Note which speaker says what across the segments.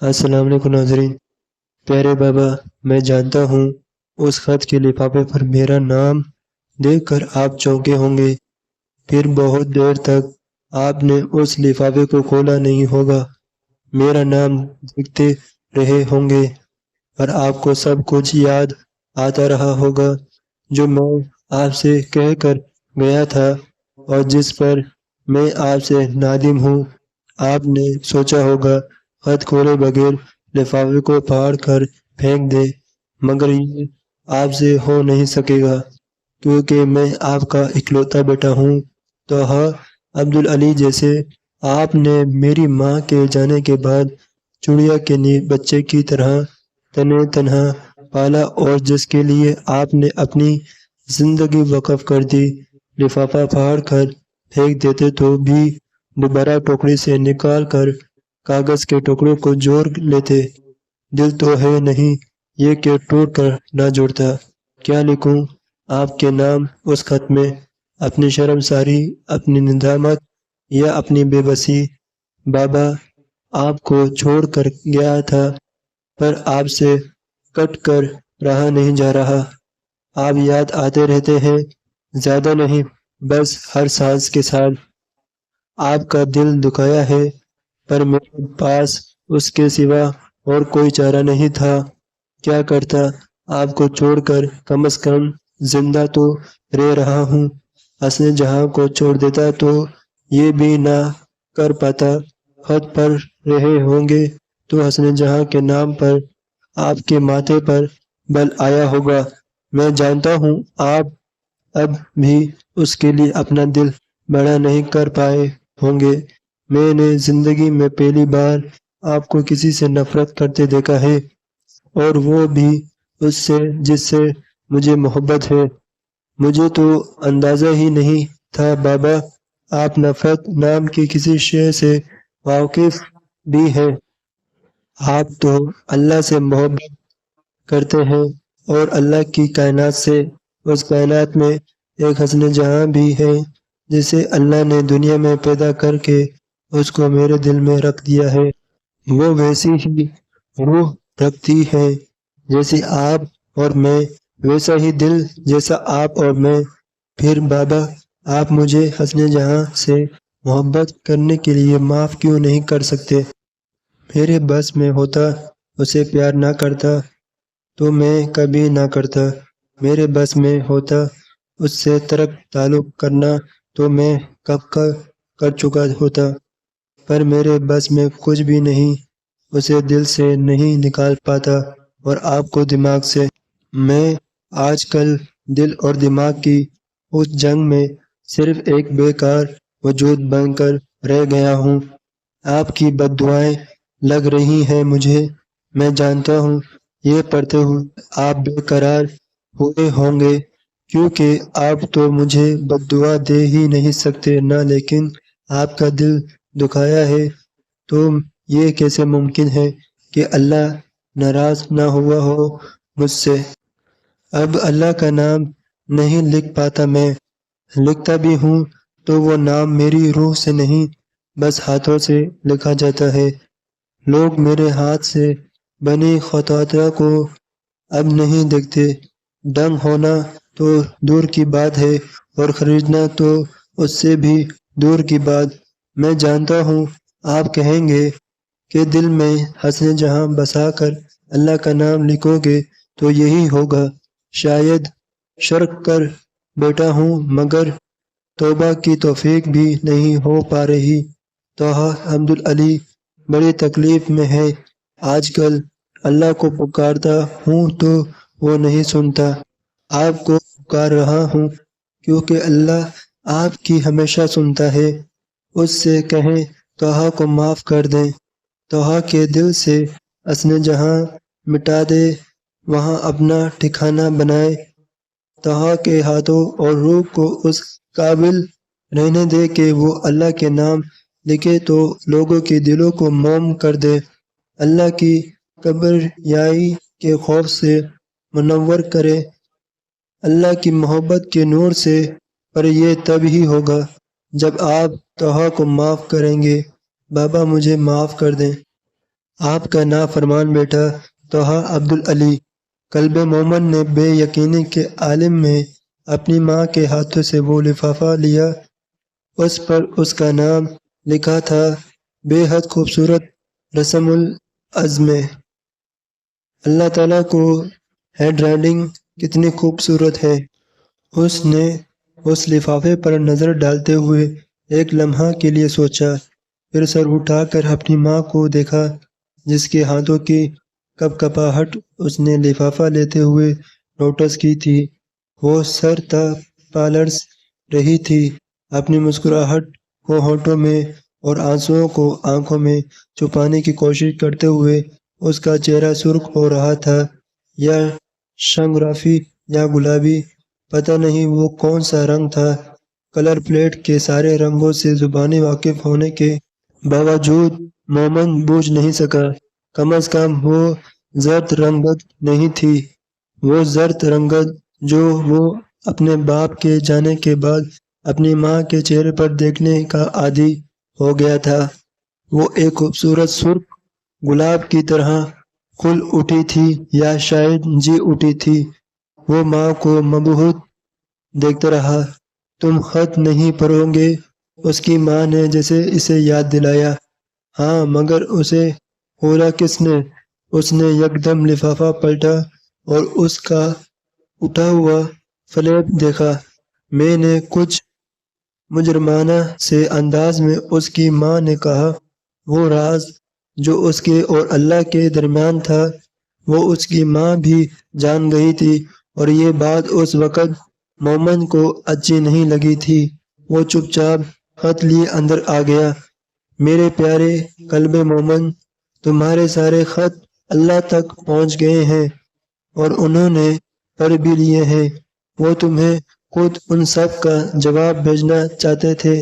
Speaker 1: السلام علیکم ناظرین۔ پیارے بابا، میں جانتا ہوں اس خط کے لفافے پر میرا نام دیکھ کر آپ چونکے ہوں گے۔ پھر بہت دیر تک آپ نے اس لفافے کو کھولا نہیں ہوگا۔ میرا نام دیکھتے رہے ہوں گے اور آپ کو سب کچھ یاد آتا رہا ہوگا جو میں آپ سے کہہ کر گیا تھا اور جس پر میں آپ سے نادم ہوں۔ آپ نے سوچا ہوگا خط کھولے بغیر لفافے کو پھاڑ کر پھینک دے، مگر یہ آپ سے ہو نہیں سکے گا، کیونکہ میں آپ کا اکلوتا بیٹا ہوں۔ تو ہاں، عبدالعلی جیسے آپ نے میری ماں کے جانے کے بعد چڑیا کے بچے کی طرح تنہا تنہا پالا اور جس کے لیے آپ نے اپنی زندگی وقف کر دی، لفافہ پھاڑ کر پھینک دیتے تو بھی دوبارہ ٹوکری سے نکال کر کاغذ کے ٹکڑوں کو جوڑ لیتے۔ دل تو ہے نہیں یہ کہ ٹوٹ کر نہ جوڑتا۔ کیا لکھوں آپ کے نام اس خط میں؟ اپنی شرمساری، اپنی ندامت یا اپنی بے بسی؟ بابا، آپ کو چھوڑ کر گیا تھا، پر آپ سے کٹ کر رہا نہیں جا رہا۔ آپ یاد آتے رہتے ہیں، زیادہ نہیں، بس ہر سانس کے ساتھ۔ آپ کا دل دکھایا ہے، پر میرے پاس اس کے سوا اور کوئی چارہ نہیں تھا۔ کیا کرتا آپ کو چھوڑ کر؟ کم از کم زندہ تو رہ رہا ہوں۔ حسن جہاں کو چھوڑ دیتا تو یہ بھی نہ کر پاتا۔ خط پڑھ رہے ہوں گے تو حسن جہاں کے نام پر آپ کے ماتھے پر بل آیا ہوگا۔ میں جانتا ہوں آپ اب بھی اس کے لیے اپنا دل بڑا نہیں کر پائے ہوں گے۔ میں نے زندگی میں پہلی بار آپ کو کسی سے نفرت کرتے دیکھا ہے، اور وہ بھی اس سے جس سے مجھے محبت ہے۔ مجھے تو اندازہ ہی نہیں تھا بابا، آپ نفرت نام کی کسی شے سے واقف بھی ہیں۔ آپ تو اللہ سے محبت کرتے ہیں اور اللہ کی کائنات سے۔ اس کائنات میں ایک حسن جہاں بھی ہے جسے اللہ نے دنیا میں پیدا کر کے اس کو میرے دل میں رکھ دیا ہے۔ وہ ویسی ہی روح رکھتی ہے جیسی آپ اور میں، ویسا ہی دل جیسا آپ اور میں۔ پھر بابا، آپ مجھے حسن جہاں سے محبت کرنے کے لیے معاف کیوں نہیں کر سکتے؟ میرے بس میں ہوتا اسے پیار نہ کرتا تو میں کبھی نہ کرتا۔ میرے بس میں ہوتا اس سے ترک تعلق کرنا تو میں کب کا کر چکا ہوتا، پر میرے بس میں کچھ بھی نہیں۔ اسے دل سے نہیں نکال پاتا اور آپ کو دماغ سے۔ میں آج کل دل اور دماغ کی اس جنگ میں صرف ایک بیکار وجود بن کر رہ گیا ہوں۔ آپ کی بد دعائیں لگ رہی ہیں مجھے، میں جانتا ہوں۔ یہ پڑھتے ہوئے آپ بے قرار ہوئے ہوں گے، کیونکہ آپ تو مجھے بد دعا دے ہی نہیں سکتے نا، لیکن آپ کا دل دکھایا ہے تو یہ کیسے ممکن ہے کہ اللہ ناراض نہ ہوا ہو مجھ سے؟ اب اللہ کا نام نہیں لکھ پاتا میں، لکھتا بھی ہوں تو وہ نام میری روح سے نہیں، بس ہاتھوں سے لکھا جاتا ہے۔ لوگ میرے ہاتھ سے بنی خطوط کو اب نہیں دیکھتے۔ دنگ ہونا تو دور کی بات ہے اور خریدنا تو اس سے بھی دور کی بات۔ میں جانتا ہوں آپ کہیں گے کہ دل میں حسن جہاں بسا کر اللہ کا نام لکھو گے تو یہی ہوگا۔ شاید شرک کر بیٹھا ہوں، مگر توبہ کی توفیق بھی نہیں ہو پا رہی۔ طٰہٰ عبدالعلی بڑی تکلیف میں ہے آج کل۔ اللہ کو پکارتا ہوں تو وہ نہیں سنتا۔ آپ کو پکار رہا ہوں کیونکہ اللہ آپ کی ہمیشہ سنتا ہے۔ اس سے کہیں طٰہٰ کو معاف کر دیں، طٰہٰ کے دل سے حسن جہاں مٹا دے، وہاں اپنا ٹھکانہ بنائے۔ طٰہٰ کے ہاتھوں اور روح کو اس قابل رہنے دے کہ وہ اللہ کے نام لکھے تو لوگوں کے دلوں کو موم کر دے، اللہ کی کبریائی کے خوف سے منور کرے، اللہ کی محبت کے نور سے۔ پر یہ تب ہی ہوگا جب آپ طٰہٰ کو معاف کریں گے۔ بابا، مجھے معاف کر دیں۔ آپ کا نافرمان بیٹا طہا عبدالعلی۔ قلب مومن نے بے یقینی کے عالم میں اپنی ماں کے ہاتھوں سے وہ لفافہ لیا۔ اس پر اس کا نام لکھا تھا۔ بے حد خوبصورت رسم العزم۔ اللہ تعالیٰ کو ہینڈ رائٹنگ کتنی خوبصورت ہے۔ اس نے اس لفافے پر نظر ڈالتے ہوئے ایک لمحہ کے لیے سوچا، پھر سر اٹھا کر اپنی ماں کو دیکھا جس کے ہاتھوں کی کپکپاہٹ اس نے لفافہ لیتے ہوئے نوٹس کی تھی۔ وہ سر تا پالرس رہی تھی، اپنی مسکراہٹ کو ہونٹوں میں اور آنسوؤں کو آنکھوں میں چھپانے کی کوشش کرتے ہوئے۔ اس کا چہرہ سرخ ہو رہا تھا، یا شنگرافی یا گلابی، پتہ نہیں وہ کون سا رنگ تھا۔ کلر پلیٹ کے سارے رنگوں سے زبانی واقف ہونے کے باوجود مومن بوجھ نہیں سکا، کم از کم وہ زرد رنگت نہیں تھی، وہ زرد رنگت جو وہ اپنے باپ کے جانے کے بعد اپنی ماں کے چہرے پر دیکھنے کا عادی ہو گیا تھا۔ وہ ایک خوبصورت سرخ گلاب کی طرح کھل اٹھی تھی، یا شاید جی اٹھی تھی۔ وہ ماں کو مبہوت دیکھتا رہا۔ تم خط نہیں پڑھو گے؟ اس کی ماں نے جیسے اسے یاد دلایا۔ ہاں، مگر اسے کھولا کس نے؟ اس نے یکدم لفافہ پلٹا اور اس کا اٹھا ہوا فلیپ دیکھا۔ میں نے کچھ مجرمانہ سے انداز میں اس کی ماں نے کہا۔ وہ راز جو اس کے اور اللہ کے درمیان تھا، وہ اس کی ماں بھی جان گئی تھی، اور یہ بات اس وقت مومن کو اچھی نہیں لگی تھی۔ وہ چپ چاپ خط لیے اندر آ گیا۔ میرے پیارے قلب مومن، تمہارے سارے خط اللہ تک پہنچ گئے ہیں، اور انہوں نے پڑھ بھی لیے ہیں۔ وہ تمہیں خود ان سب کا جواب بھیجنا چاہتے تھے،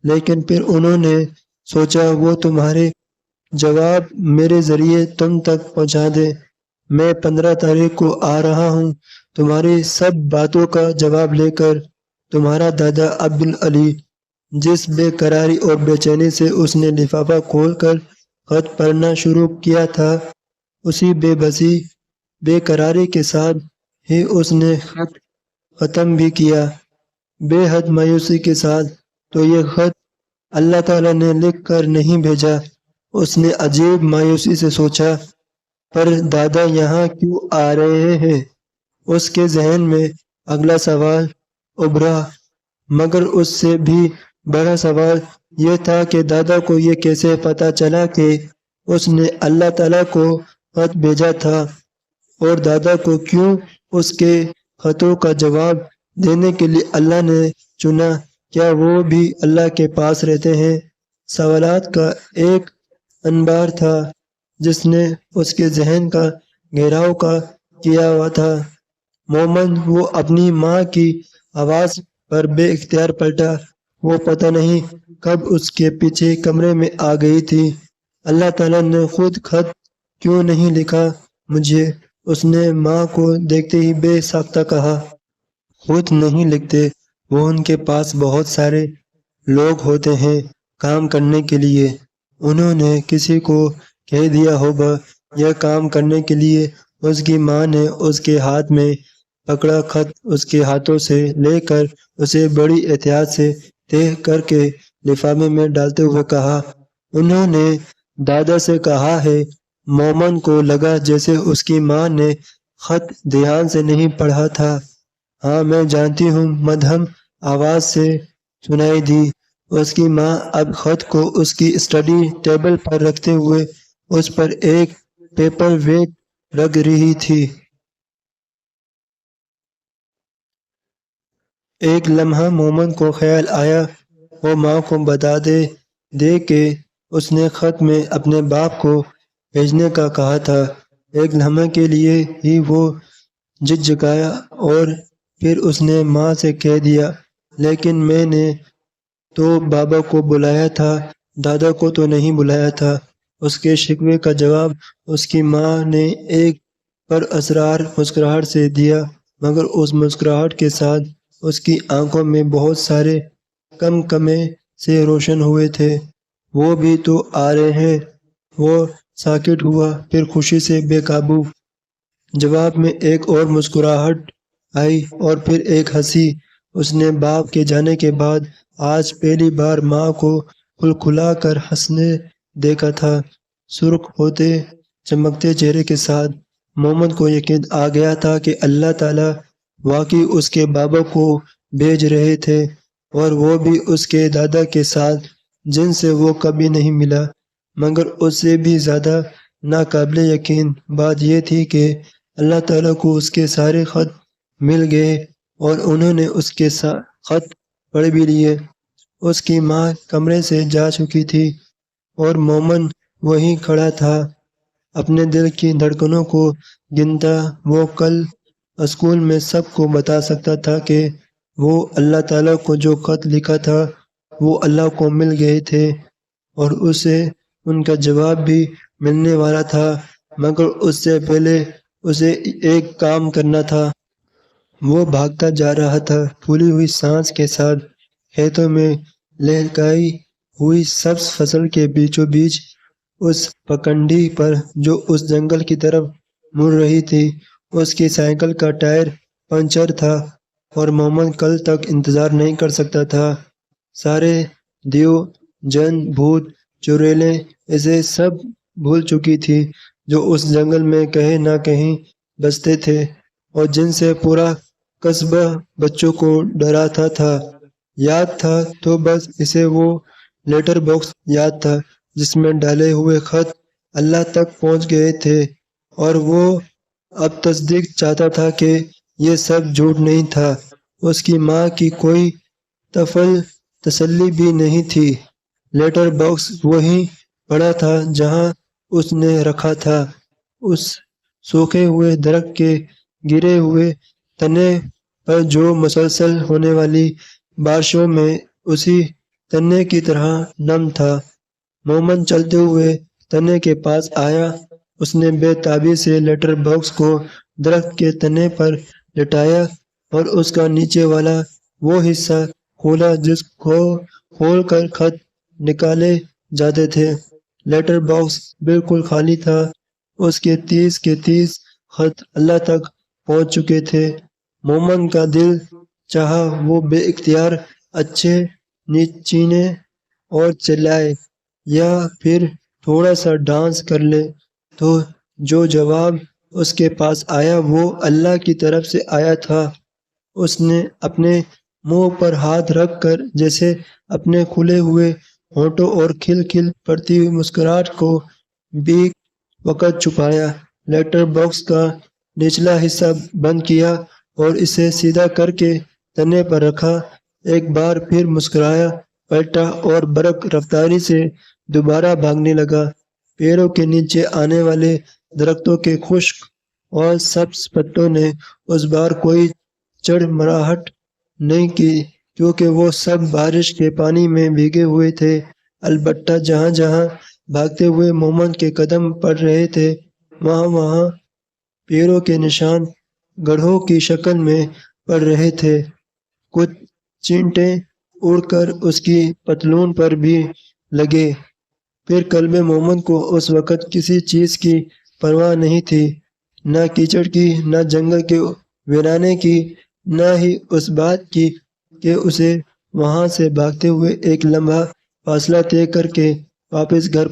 Speaker 1: لیکن پھر انہوں نے سوچا وہ تمہارے جواب میرے ذریعے تم تک پہنچا دیں۔ میں 15 تاریخ کو آ رہا ہوں تمہاری سب باتوں کا جواب لے کر۔ تمہارا دادا عبدالعلی۔ جس بے قراری اور بے چینی سے اس نے لفافہ کھول کر خط پڑھنا شروع کیا تھا، اسی بے بسی، بے قراری کے ساتھ ہی اس نے خط ختم بھی کیا، بے حد مایوسی کے ساتھ۔ تو یہ خط اللہ تعالیٰ نے لکھ کر نہیں بھیجا؟ اس نے عجیب مایوسی سے سوچا۔ پر دادا یہاں کیوں آ رہے ہیں؟ اس کے ذہن میں اگلا سوال ابھرا، مگر اس سے بھی بڑا سوال یہ تھا کہ دادا کو یہ کیسے پتہ چلا کہ اس نے اللہ تعالیٰ کو خط بھیجا تھا، اور دادا کو کیوں اس کے خطوں کا جواب دینے کے لیے اللہ نے چنا؟ کیا وہ بھی اللہ کے پاس رہتے ہیں؟ سوالات کا ایک انبار تھا جس نے اس کے ذہن کا گھیراؤ کیا ہوا تھا۔ مومن وہ اپنی ماں کی آواز پر بے اختیار پلٹا۔ وہ پتہ نہیں کب اس کے پیچھے کمرے میں آ گئی تھی۔ اللہ تعالیٰ نے خود خط کیوں نہیں لکھا مجھے؟ اس نے ماں کو دیکھتے ہی بے ساختہ کہا۔ خود نہیں لکھتے، وہ ان کے پاس بہت سارے لوگ ہوتے ہیں کام کرنے کے لیے۔ انہوں نے کسی کو کہہ دیا ہوگا یہ کام کرنے کے لیے۔ اس کی ماں نے اس کے ہاتھ میں پکڑا خط اس کے ہاتھوں سے لے کر اسے بڑی احتیاط سے تہہ کر کے لفافے میں ڈالتے ہوئے کہا۔ انہوں نے دادا سے کہا ہے۔ مومن کو لگا جیسے اس کی ماں نے خط دھیان سے نہیں پڑھا تھا۔ ہاں میں جانتی ہوں، مدھم آواز سے سنائی دی۔ اس کی ماں اب خط کو اس کی اسٹڈی ٹیبل پر رکھتے ہوئے اس پر ایک پیپر ویٹ رکھ رہی تھی۔ ایک لمحہ مومن کو خیال آیا وہ ماں کو بتا دے کہ اس نے خط میں اپنے باپ کو بھیجنے کا کہا تھا۔ ایک لمحے کے لیے ہی وہ جھجکایا، اور پھر اس نے ماں سے کہہ دیا، لیکن میں نے تو بابا کو بلایا تھا، دادا کو تو نہیں بلایا تھا۔ اس کے شکوے کا جواب اس کی ماں نے ایک پراسرار مسکراہٹ سے دیا، مگر اس مسکراہٹ کے ساتھ اس کی آنکھوں میں بہت سارے کمکمے سے روشن ہوئے تھے۔ وہ بھی تو آ رہے ہیں؟ وہ ساکت ہوا، پھر خوشی سے بے قابو۔ جواب میں ایک اور مسکراہٹ آئی اور پھر ایک ہنسی۔ اس نے باپ کے جانے کے بعد آج پہلی بار ماں کو کھلکھلا کر ہنسنے دیکھا تھا۔ سرخ ہوتے چمکتے چہرے کے ساتھ محمد کو یقین آ گیا تھا کہ اللہ تعالیٰ واقعی اس کے بابا کو بھیج رہے تھے، اور وہ بھی اس کے دادا کے ساتھ جن سے وہ کبھی نہیں ملا۔ مگر اس سے بھی زیادہ ناقابل یقین بات یہ تھی کہ اللہ تعالیٰ کو اس کے سارے خط مل گئے اور انہوں نے اس کے خط پڑھ بھی لیے۔ اس کی ماں کمرے سے جا چکی تھی اور مومن وہیں کھڑا تھا، اپنے دل کی دھڑکنوں کو گنتا۔ وہ کل اسکول میں سب کو بتا سکتا تھا کہ وہ اللہ تعالیٰ کو جو خط لکھا تھا وہ اللہ کو مل گئے تھے، اور اسے ان کا جواب بھی ملنے والا تھا۔ مگر اس سے پہلے اسے ایک کام کرنا تھا۔ وہ بھاگتا جا رہا تھا پھولی ہوئی سانس کے ساتھ، کھیتوں میں لہلکائی ہوئی سبز فصل کے بیچوں بیچ اس پگڈنڈی پر جو اس جنگل کی طرف مڑ رہی تھی۔ اس کی سائیکل کا ٹائر پنچر تھا اور محمد کل تک انتظار نہیں کر سکتا تھا۔ سارے دیو، جن، بھوت، چڑیلیں اسے سب بھول چکی تھی جو اس جنگل میں کہیں نہ کہیں بستے تھے، اور جن سے پورا قصبہ بچوں کو ڈراتا تھا۔ یاد تھا تو بس اسے وہ لیٹر باکس یاد تھا جس میں ڈالے ہوئے خط اللہ تک پہنچ گئے تھے، اور وہ اب تصدیق چاہتا تھا کہ یہ سب جھوٹ نہیں تھا۔ اس کی ماں کی کوئی طفل تسلی بھی نہیں تھی۔ لیٹر باکس وہیں پڑا تھا جہاں اس نے رکھا تھا، اس سوکھے ہوئے درخت کے گرے ہوئے تنے پر جو مسلسل ہونے والی بارشوں میں اسی تنے کی طرح نم تھا۔ مومن چلتے ہوئے تنے کے پاس آیا۔ اس نے بے تابی سے لیٹر باکس کو درخت کے تنے پر لٹایا اور اس کا نیچے والا وہ حصہ کھولا جس کو کھول کر خط نکالے جاتے تھے۔ لیٹر باکس بالکل خالی تھا۔ اس کے 30 خط اللہ تک پہنچ چکے تھے۔ مومن کا دل چاہا وہ بے اختیار اچھے نیچینے اور چلائے، یا پھر تھوڑا سا ڈانس کر لے، تو جو جواب اس کے پاس آیا وہ اللہ کی طرف سے آیا تھا۔ اس نے اپنے منہ پر ہاتھ رکھ کر جیسے اپنے کھلے ہوئے ہونٹوں اور کھل کھل پڑتی ہوئی مسکراہٹ کو بھی وقت چھپایا۔ لیٹر باکس کا نچلا حصہ بند کیا اور اسے سیدھا کر کے تنے پر رکھا۔ ایک بار پھر مسکرایا، پلٹا اور برق رفتاری سے دوبارہ بھاگنے لگا۔ پیروں کے نیچے آنے والے درختوں کے خشک اور سبز پتوں نے اس بار کوئی چڑمڑاہٹ نہیں کی، کیونکہ وہ سب بارش کے پانی میں بھیگے ہوئے تھے۔ البتہ جہاں جہاں بھاگتے ہوئے مومن کے قدم پڑ رہے تھے وہاں وہاں پیروں کے نشان گڑھوں کی شکل میں پڑ رہے تھے۔ کچھ چینٹیں اڑ کر اس کی پتلون پر بھی لگے۔ پھر قلب مومن کو اس وقت کسی چیز کی پرواہ نہیں تھی، نہ کیچڑ کی، نہ جنگل کے ویرانے کی، نہ ہی اس بات کی کہ اسے وہاں سے بھاگتے ہوئے ایک لمحہ فاصلہ طے کر کے واپس گھر